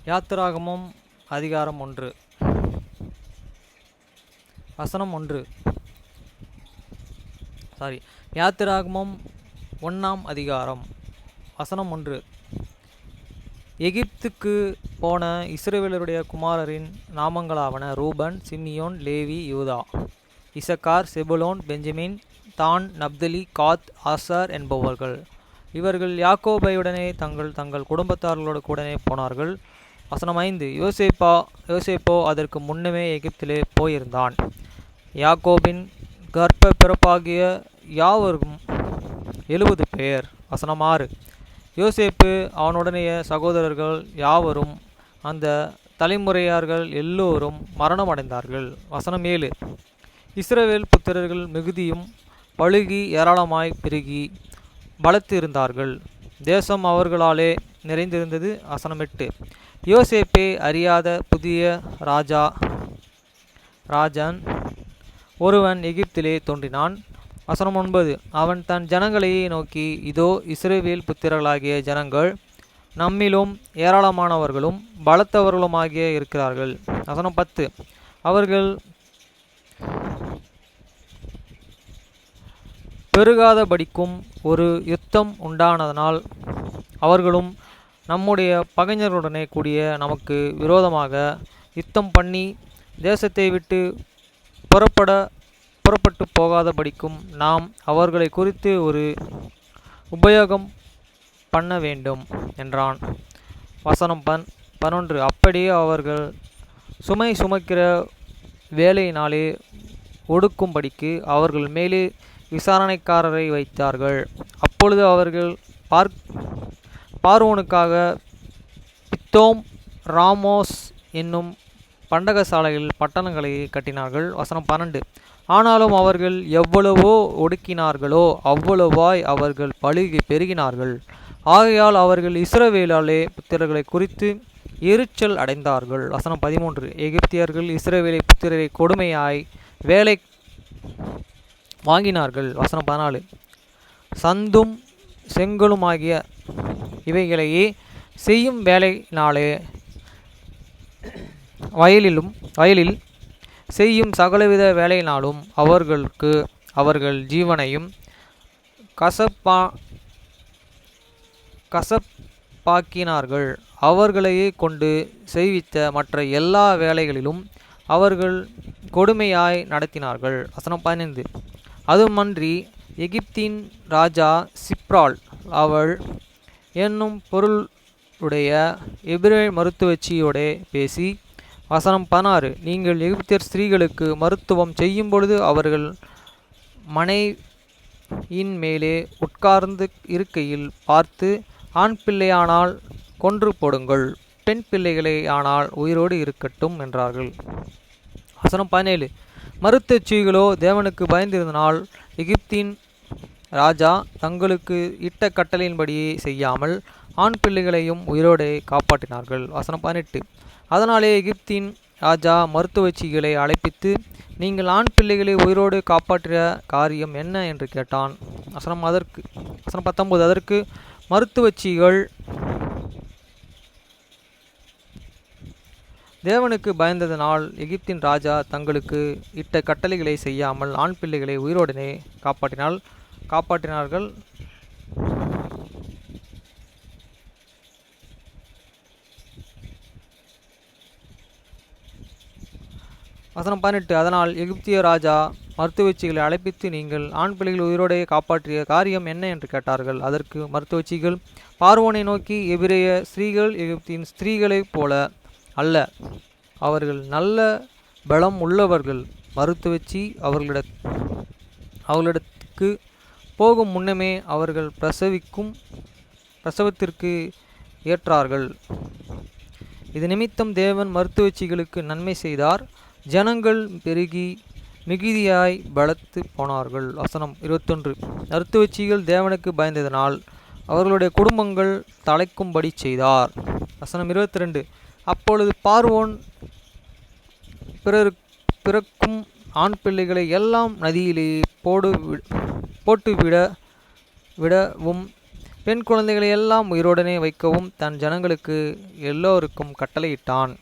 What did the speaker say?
யாத்திராகமம் அதிகாரம் 1 வசனம் 1 யாத்திராகமம் 1ஆம் அதிகாரம் வசனம் 1. எகிப்துக்கு போன இஸ்ரவேலருடைய குமாரரின் நாமங்களாவன ரூபன், சிமியோன், லேவி, யூதா, இசக்கார், செபுலோன், பெஞ்சமின், தான், நப்தலி, காத், ஆசார் என்பவர்கள். இவர்கள் யாக்கோபையுடனே தங்கள் குடும்பத்தார்களோடு கூடனே போனார்கள். வசனம் 5. யோசேப்போ அதற்கு முன்னமே எகிப்திலே போயிருந்தான். யாக்கோபின் கர்ப்ப பிறப்பாகிய யாவரும் 70 பேர். வசனம் 6. யோசேப்பு அவனுடனேய சகோதரர்கள் யாவரும் அந்த தலைமுறையார்கள் எல்லோரும் மரணமடைந்தார்கள். வசனம் 7. இஸ்ரவேல் புத்திரர்கள் மிகுதியும் பழுகி ஏராளமாய் பெருகி பலத்து இருந்தார்கள். தேசம் அவர்களாலே நிறைந்திருந்தது. வசனம் 8. யோசேப்பை அறியாத புதிய ராஜன் ஒருவன் எகிப்திலே தோன்றினான். வசனம் 9. அவன் தன் ஜனங்களை நோக்கி, இதோ இஸ்ரவேல் புத்திரர்களாகிய ஜனங்கள் நம்மிலும் ஏராளமானவர்களும் பலத்தவர்களுமாகிய இருக்கிறார்கள். வசனம் 10. அவர்கள் பெருகாதபடிக்கும் ஒரு யுத்தம் உண்டானதனால் அவர்களும் நம்முடைய பகைஞர்களுடனே கூடிய நமக்கு விரோதமாக யுத்தம் பண்ணி தேசத்தை விட்டு புறப்பட்டு போகாதபடிக்கும் நாம் அவர்களை குறித்து ஒரு உபயோகம் பண்ண வேண்டும் என்றான். வசனம் 11. அப்படியே அவர்கள் சுமை சுமக்கிற வேலையினாலே ஒடுக்கும்படிக்கு அவர்கள் மேலே விசாரணைக்காரரை வைத்தார்கள். அப்பொழுது அவர்கள் பார்வோனுக்காக பித்தோம், ராமோஸ் என்னும் பண்டகசாலையில் பட்டணங்களை கட்டினார்கள். வசனம் 12. ஆனாலும் அவர்கள் எவ்வளவோ ஒடுக்கினார்களோ அவ்வளவாய் அவர்கள் பழுகி பெருகினார்கள். ஆகையால் அவர்கள் இஸ்ரவேலாலே புத்திரர்களை குறித்து எரிச்சல் அடைந்தார்கள். வசனம் 13. எகிப்தியர்கள் இஸ்ரவேலை புத்திரரை கொடுமையாய் வேலை வாங்கினார்கள். வசனம் 14. சந்தும் செங்கலுமாகிய இவைகளையே செய்யும் வேலையினாலே வயலில் செய்யும் சகலவித வேலையினாலும் அவர்கள் ஜீவனையும் கசப்பாக்கினார்கள். அவர்களையே கொண்டு செய்வித்த மற்ற எல்லா வேலைகளிலும் அவர்கள் கொடுமையாய் நடத்தினார்கள். வசனம் 15. அதுமன்றி எகிப்தின் ராஜா சிப்ராள் அவள் என்னும் பொருளுடைய எபிரேய மருத்துவச்சியோடே பேசி. வசனம் 16. நீங்கள் எகிப்தியர் ஸ்திரீகளுக்கு மருத்துவம் செய்யும் பொழுது அவர்கள் மனையின் மேலே உட்கார்ந்து இருக்கையில் பார்த்து, ஆண் பிள்ளையானால் கொன்று போடுங்கள், பெண் பிள்ளைகளை ஆனால் உயிரோடு இருக்கட்டும் என்றார்கள். வசனம் 17. மருத்துவச்சிகளோ தேவனுக்கு பயந்திருந்தனால் எகிப்தின் ராஜா தங்களுக்கு இட்ட கட்டளையின்படியே செய்யாமல் ஆண் பிள்ளைகளையும் உயிரோடே காப்பாற்றினார்கள். வசனம் 18. அதனாலே எகிப்தின் ராஜா மருத்துவச்சிகளை அழைப்பித்து, நீங்கள் ஆண் பிள்ளைகளை உயிரோடு காப்பாற்றிய காரியம் என்ன என்று கேட்டான். வசனம் 19. அதற்கு மருத்துவச்சிகள், தேவனுக்கு பயந்ததனால் எகிப்தின் ராஜா தங்களுக்கு இட்ட கட்டளைகளை செய்யாமல் ஆண் பிள்ளைகளை உயிரோடனே காப்பாற்றினார்கள். வசனம் 18. அதனால் எகிப்திய ராஜா மருத்துவச்சிகளை அழைப்பித்து, நீங்கள் ஆண் பிள்ளைகள் உயிரோடே காப்பாற்றிய காரியம் என்ன என்று கேட்டார்கள். அதற்கு மருத்துவச்சிகள், பார்வோனை நோக்கி, எபிரேய ஸ்திரீகள் எகிப்தின் ஸ்திரீகளைப் போல அல்ல, அவர்கள் நல்ல பலம் உள்ளவர்கள். மருத்துவச்சி அவர்களிடத்துக்கு போகும் முன்னமே அவர்கள் பிரசவத்திற்கு ஏற்றார்கள். இது நிமித்தம் தேவன் மருத்துவச்சிகளுக்கு நன்மை செய்தார். ஜனங்கள் பெருகி மிகுதியாய் பலத்து போனார்கள். வசனம் 21. மருத்துவச்சிகள் தேவனுக்கு பயந்ததனால் அவர்களுடைய குடும்பங்கள் தலைக்கும்படி செய்தார். வசனம் 22. அப்பொழுது பார்வோன் பிறக்கும் ஆண் பிள்ளைகளை எல்லாம் நதியிலே போட்டு விடவும் பெண் குழந்தைகளை எல்லாம் உயிருடனே வைக்கவும் தன் ஜனங்களுக்கு எல்லோருக்கும் கட்டளையிட்டான்.